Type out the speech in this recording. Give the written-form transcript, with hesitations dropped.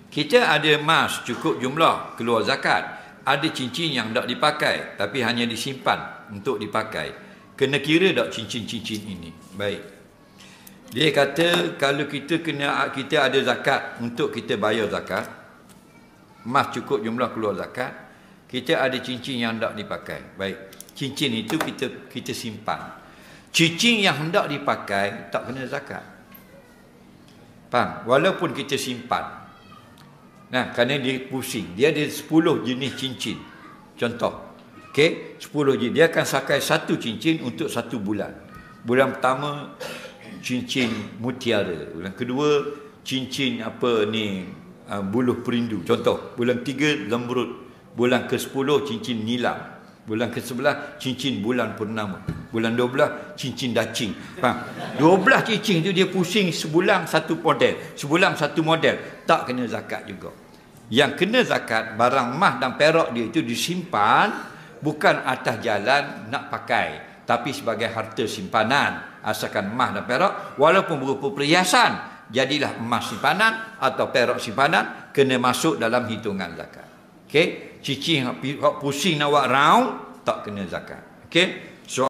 Kita ada emas cukup jumlah keluar zakat. Ada cincin yang tak dipakai tapi hanya disimpan untuk dipakai. Kena kira tak cincin-cincin ini? Baik. Dia kata kalau kita ada zakat untuk kita bayar zakat, emas cukup jumlah keluar zakat, kita ada cincin yang tak dipakai. Baik. Cincin itu kita simpan. Cincin yang hendak dipakai tak kena zakat. Faham? Walaupun kita simpan. Nah, kerana dia pusing. Dia ada 10 jenis cincin. Contoh. Okey, 10 jenis. Dia akan sakai satu cincin untuk 1 bulan. Bulan pertama cincin mutiara. Bulan kedua cincin buluh perindu. Contoh, bulan 3 zamrud. Bulan ke-10 cincin nilam. Bulan ke-11 cincin bulan purnama. Bulan 12 cincin dacing. Faham? 12 cincin tu dia pusing sebulan satu model. Sebulan satu model. Tak kena zakat juga. Yang kena zakat barang emas dan perak dia itu disimpan bukan atas jalan nak pakai, tapi sebagai harta simpanan. Asalkan emas dan perak walaupun berupa perhiasan, jadilah emas simpanan atau perak simpanan, kena masuk dalam hitungan zakat. Okey, cincin pusing nak buat round tak kena zakat. Okey. So